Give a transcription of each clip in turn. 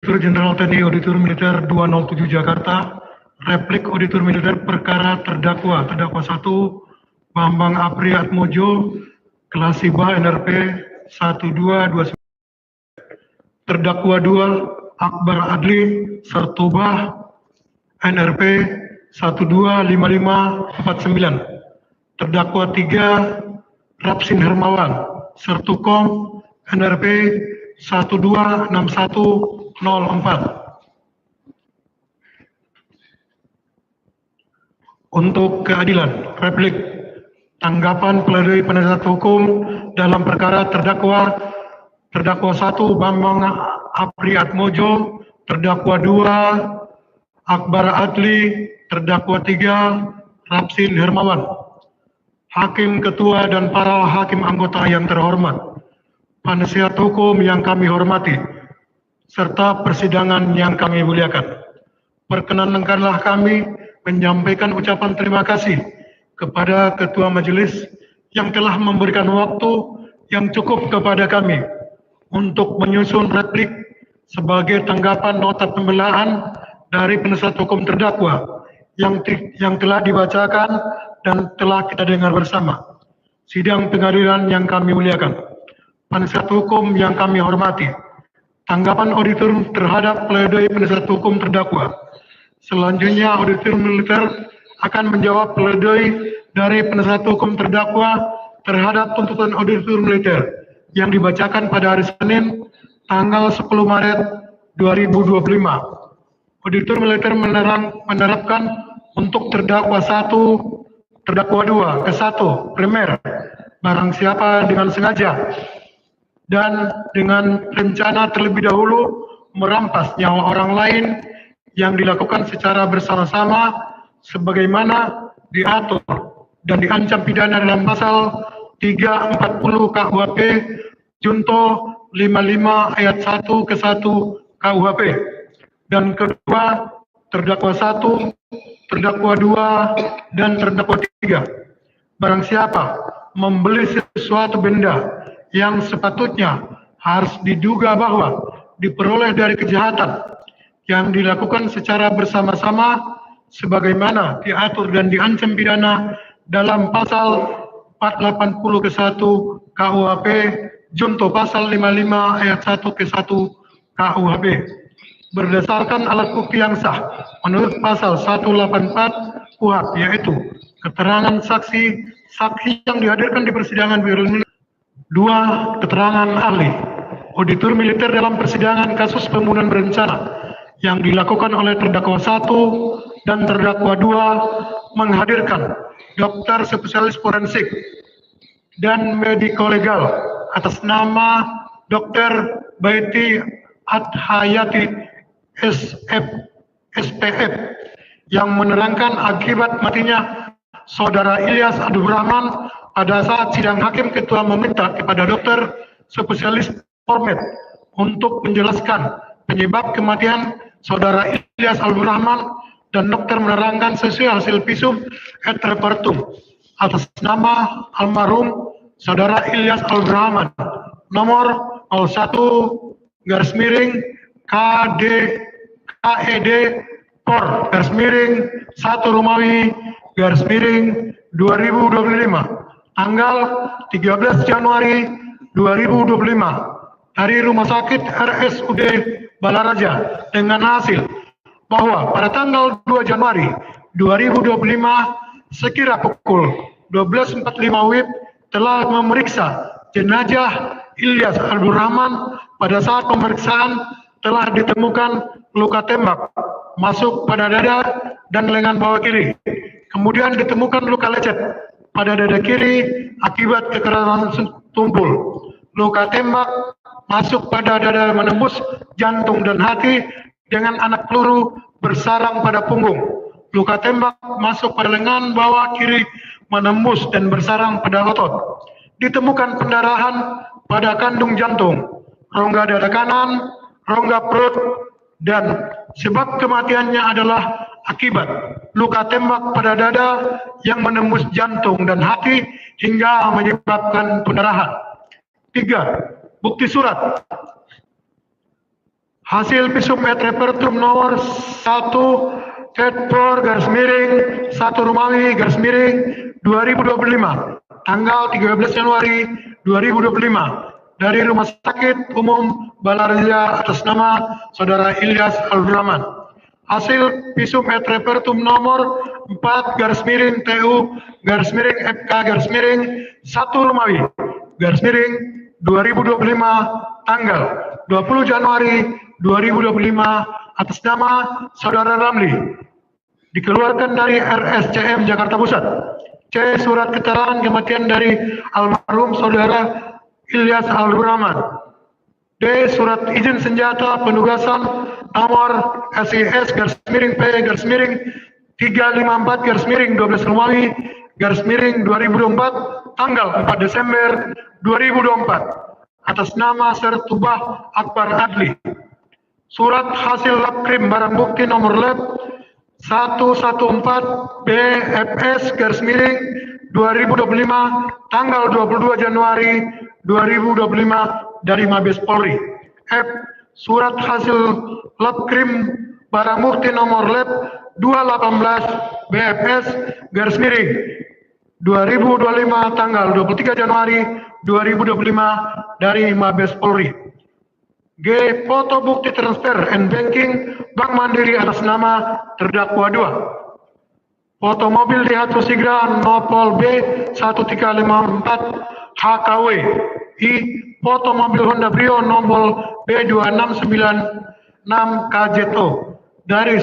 Direktur Jenderal TNI Auditor Militer 207 Jakarta, replik Auditor Militer perkara terdakwa 1 Bambang Apri Atmojo, kelas IBA NRP 1229. Terdakwa 2 Akbar Adli Sertobah NRP 125549. Terdakwa 3 Rapsin Hermawan Sertukom NRP 126104. Untuk keadilan, replik tanggapan pledoi penasihat hukum dalam perkara terdakwa 1 Bambang Apri Atmojo, terdakwa 2 Akbar Adli, terdakwa 3 Rapsin Hermawan. Hakim Ketua dan para hakim anggota yang terhormat, penasihat hukum yang kami hormati, serta persidangan yang kami muliakan. Perkenankanlah kami menyampaikan ucapan terima kasih kepada Ketua Majelis yang telah memberikan waktu yang cukup kepada kami untuk menyusun replik sebagai tanggapan nota pembelaan dari penasihat hukum terdakwa yang telah dibacakan dan telah kita dengar bersama. Sidang pengadilan yang kami muliakan, penasihat hukum yang kami hormati, tanggapan auditor terhadap pledoi penasihat hukum terdakwa. Selanjutnya auditor militer akan menjawab pledoi dari penasihat hukum terdakwa terhadap tuntutan auditor militer yang dibacakan pada hari Senin tanggal 10 Maret 2025. Auditor militer menerapkan untuk terdakwa 1, terdakwa 2 ke 1 primer, barang siapa dengan sengaja dan dengan rencana terlebih dahulu merampas nyawa orang lain yang dilakukan secara bersama-sama sebagaimana diatur dan diancam pidana dalam pasal 340 KUHP junto 55 ayat 1 ke 1 KUHP. Dan kedua, terdakwa 1, terdakwa 2, dan terdakwa 3. Barang siapa membeli sesuatu benda yang sepatutnya harus diduga bahwa diperoleh dari kejahatan yang dilakukan secara bersama-sama sebagaimana diatur dan diancam pidana dalam pasal 480 ke 1 KUHP junto pasal 55 ayat 1 ke 1 KUHP berdasarkan alat bukti yang sah menurut pasal 184 KUHP, yaitu keterangan saksi yang dihadirkan di persidangan Birul. 2. Keterangan ahli auditor militer dalam persidangan kasus pembunuhan berencana yang dilakukan oleh terdakwa 1 dan terdakwa 2 menghadirkan dokter spesialis forensik dan mediko-legal atas nama Dr. Baiti Adhayati SPF yang menerangkan akibat matinya Saudara Ilyas Abdul Rahman pada saat sidang hakim. Ketua meminta kepada dokter spesialis formed untuk menjelaskan penyebab kematian Saudara Ilyas Abdul Rahman dan dokter menerangkan sesuai hasil visum et repertum atas nama almarhum Saudara Ilyas Abdul Rahman nomor 01/KED POR /1 Romawi /2025 tanggal 13 Januari 2025 dari Rumah Sakit RSUD Balaraja dengan hasil bahwa pada tanggal 2 Januari 2025 sekira pukul 12.45 WIB telah memeriksa jenazah Ilyas Abdul Rahman. Pada saat pemeriksaan telah ditemukan luka tembak masuk pada dada dan lengan bawah kiri. Kemudian ditemukan luka lecet pada dada kiri akibat kekerasan tumpul. Luka tembak masuk pada dada menembus jantung dan hati dengan anak peluru bersarang pada punggung. Luka tembak masuk pada lengan bawah kiri menembus dan bersarang pada otot. Ditemukan pendarahan pada kandung jantung, rongga dada kanan, rongga perut, dan sebab kematiannya adalah akibat luka tembak pada dada yang menembus jantung dan hati hingga menyebabkan pendarahan. 3. Bukti surat Hasil visum et repertum nomor 1 Tet-Por _1 Romawi _2025 tanggal 13 Januari 2025 dari Rumah Sakit Umum Balaria atas nama Saudara Ilyas Abdurrahman. Hasil visum et repertum nomor 4 TU _FK _1 Romawi _2025 tanggal 20 Januari 2025 atas nama Saudara Ramli dikeluarkan dari RSCM Jakarta Pusat. C. Surat keterangan kematian dari almarhum Saudara Ilyas Abdurrahman. D. Surat izin senjata penugasan nomor SIS _P _354 Romawi _2024 tanggal 4 Desember 2024 atas nama Sertubah Akbar Adli. Surat hasil lab krim barang bukti nomor lab 114 BFS _2025 tanggal 22 Januari 2025 dari Mabes Polri. F. Surat hasil lab krim barang bukti nomor lab 218 BFS _2025 tanggal 23 Januari 2025 dari Mabes Polri. G. Foto bukti transfer and banking Bank Mandiri atas nama terdakwa 2. Foto mobil Daihatsu Sigra Nopol B1354 HKW. I. Foto mobil Honda Brio Nopol B2696 KJTO dari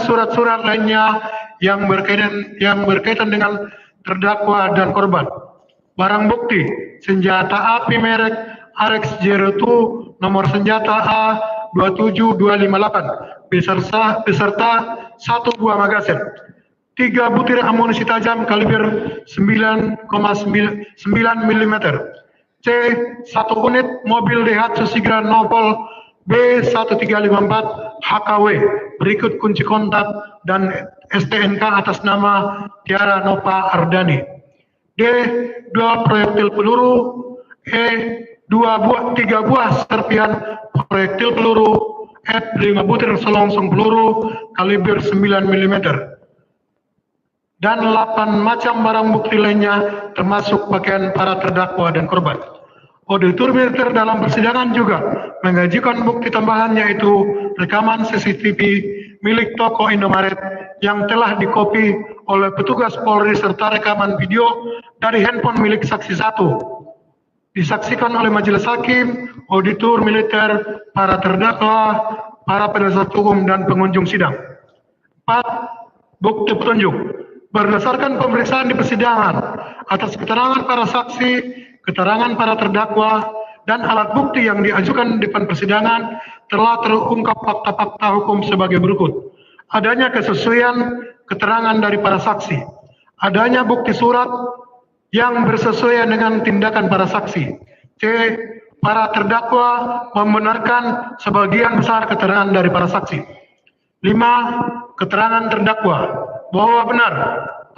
surat-surat lainnya yang berkaitan dengan terdakwa dan korban. Barang bukti senjata api merek RX02 nomor senjata A27258 beserta 1 buah magasin, 3 butir amunisi tajam kaliber 9,9 mm. C. 1 unit mobil Daihatsu Sigra Nopol B1354 HKW berikut kunci kontak dan STNK atas nama Tiara Nova Ardani. D. 2 proyektil peluru. E. 3 buah serpihan proyektil peluru. F. 5 butir selongsong peluru kaliber 9 mm. Dan 8 macam barang bukti lainnya termasuk pakaian para terdakwa dan korban. Auditor militer dalam persidangan juga mengajukan bukti tambahan yaitu rekaman CCTV milik toko Indomaret yang telah dikopi oleh petugas Polri serta rekaman video dari handphone milik saksi 1. Disaksikan oleh majelis hakim, auditor militer, para terdakwa, para penasihat hukum dan pengunjung sidang. 4. Bukti petunjuk. Berdasarkan pemeriksaan di persidangan atas keterangan para saksi, keterangan para terdakwa, dan alat bukti yang diajukan di depan persidangan telah terungkap fakta-fakta hukum sebagai berikut. Adanya kesesuaian keterangan dari para saksi. Adanya bukti surat yang bersesuaian dengan tindakan para saksi. C. Para terdakwa membenarkan sebagian besar keterangan dari para saksi. 5. Keterangan terdakwa bahwa benar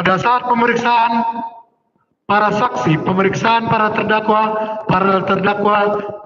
pada saat pemeriksaan para saksi, pemeriksaan para terdakwa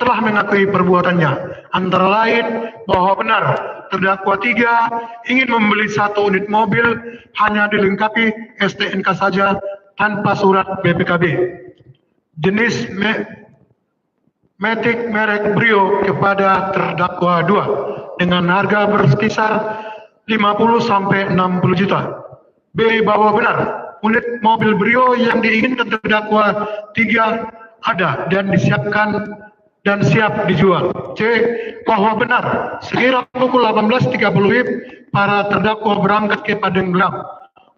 telah mengakui perbuatannya. Antara lain bahwa benar terdakwa 3 ingin membeli 1 unit mobil hanya dilengkapi STNK saja tanpa surat BPKB. Jenis Matic merek Brio kepada terdakwa 2 dengan harga berkisar 50 sampai 60 juta. B. Bahwa benar unit mobil Brio yang diinginkan terdakwa 3 ada dan disiapkan dan siap dijual. C. Bahwa benar sekira pukul 18.30 WIB para terdakwa berangkat ke Pandeglang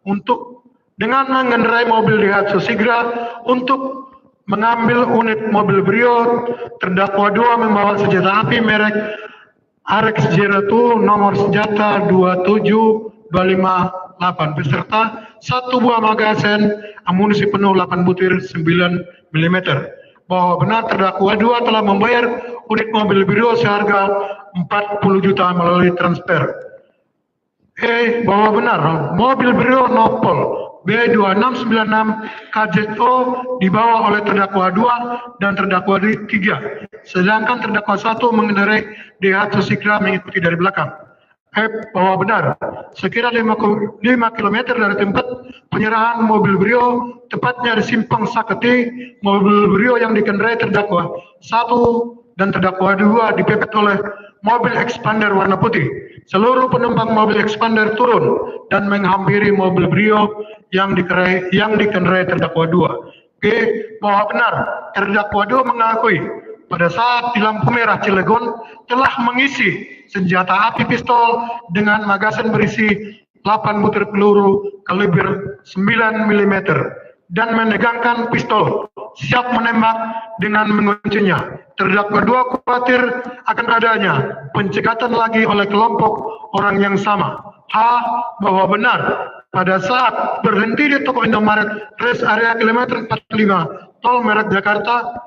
untuk dengan mengendarai mobil Daihatsu Sigra untuk mengambil unit mobil Brio. Terdakwa 2 membawa senjata api merek RX02 nomor senjata 27258 beserta 1 buah magasin amunisi penuh 8 butir 9 mm. Bahwa benar terdakwa 2 telah membayar unit mobil Brio seharga 40 juta melalui transfer. Bahwa benar mobil Brio Nopol B2696 KZO dibawa oleh terdakwa 2 dan terdakwa 3, sedangkan terdakwa 1 mengendarai DH Susikra mengikuti dari belakang. F bahwa benar, sekira 5 km dari tempat penyerahan mobil Brio, tepatnya di Simpang Saketi, mobil Brio yang dikendarai terdakwa 1 dan terdakwa 2 dipepet oleh mobil expander warna putih. Seluruh penumpang mobil expander turun dan menghampiri mobil Brio yang dikendarai terdakwa 2. G bahwa benar, terdakwa 2 mengakui pada saat di lampu merah Cilegon telah mengisi senjata api pistol dengan magasin berisi 8 butir peluru kaliber 9 mm dan menegangkan pistol siap menembak dengan menguncinya. Terdakwa 2 khawatir akan adanya pencekatan lagi oleh kelompok orang yang sama. H bahwa benar pada saat berhenti di toko Indomaret rest area kilometer 45 tol Merak Jakarta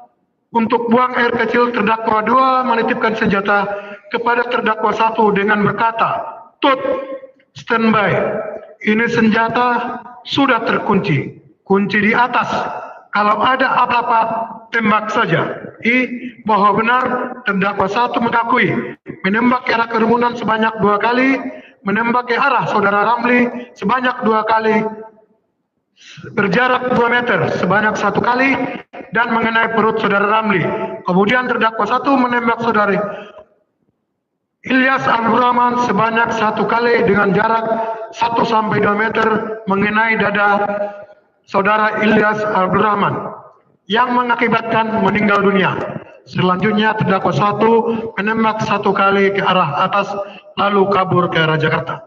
untuk buang air kecil, terdakwa 2 menitipkan senjata kepada terdakwa 1 dengan berkata, "Tut, standby. Ini senjata sudah terkunci. Kunci di atas. Kalau ada apa-apa, tembak saja." I bahwa benar terdakwa 1 mengakui menembak ke arah kerumunan sebanyak 2 kali, menembak ke arah saudara Ramli sebanyak 2 kali, berjarak 2 meter sebanyak 1 kali dan mengenai perut saudara Ramli. Kemudian terdakwa 1 menembak saudari Ilyas Abdurrahman sebanyak 1 kali dengan jarak 1 sampai 2 meter mengenai dada saudara Ilyas Abdurrahman yang mengakibatkan meninggal dunia. Selanjutnya terdakwa 1 menembak 1 kali ke arah atas lalu kabur ke arah Jakarta.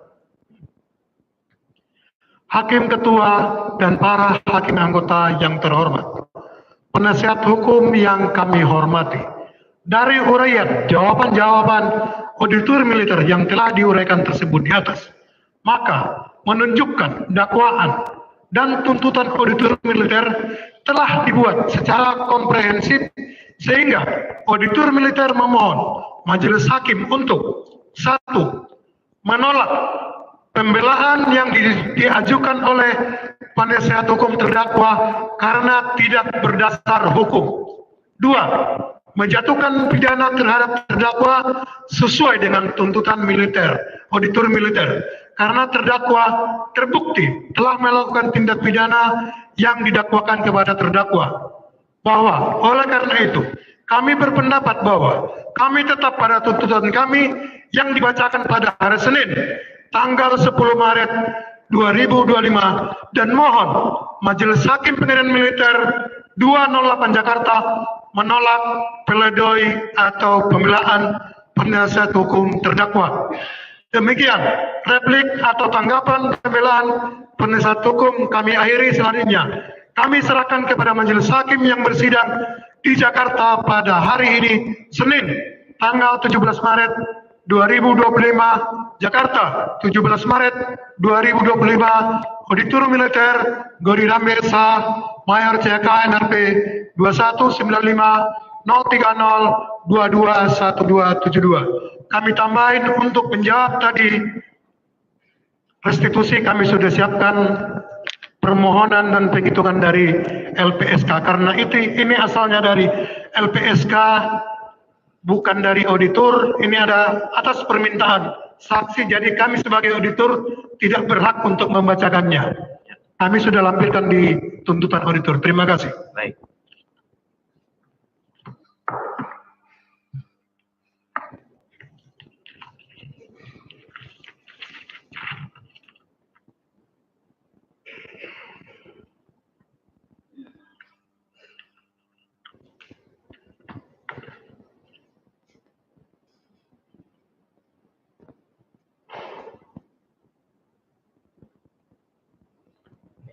Hakim Ketua dan para hakim anggota yang terhormat, penasihat hukum yang kami hormati, dari uraian jawaban-jawaban auditor militer yang telah diuraikan tersebut di atas, maka menunjukkan dakwaan dan tuntutan auditor militer telah dibuat secara komprehensif sehingga auditor militer memohon majelis hakim untuk 1. Menolak pembelaan yang diajukan oleh penasihat hukum terdakwa karena tidak berdasar hukum. 2. Menjatuhkan pidana terhadap terdakwa sesuai dengan tuntutan militer, auditor militer, karena terdakwa terbukti telah melakukan tindak pidana yang didakwakan kepada terdakwa. Bahwa oleh karena itu, kami berpendapat bahwa kami tetap pada tuntutan kami yang dibacakan pada hari Senin, tanggal 10 Maret 2025 dan mohon Majelis Hakim Pengadilan Militer 208 Jakarta menolak pledoi atau pembelaan penasihat hukum terdakwa. Demikian replik atau tanggapan pembelaan penasihat hukum kami akhiri. Selanjutnya kami serahkan kepada Majelis Hakim yang bersidang di Jakarta pada hari ini Senin tanggal 17 Maret 2025, Jakarta, 17 Maret 2025, Auditor Militer Gori Ramil Shah, Mayor CK NRP 2195-030-221272. Kami tambahin untuk menjawab tadi restitusi kami sudah siapkan permohonan dan penghitungan dari LPSK karena ini asalnya dari LPSK bukan dari auditor. Ini ada atas permintaan saksi, jadi kami sebagai auditor tidak berhak untuk membacakannya. Kami sudah lampirkan di tuntutan auditor. Terima kasih. Baik.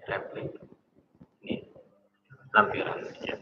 Replik. Ini lampiran. Ya.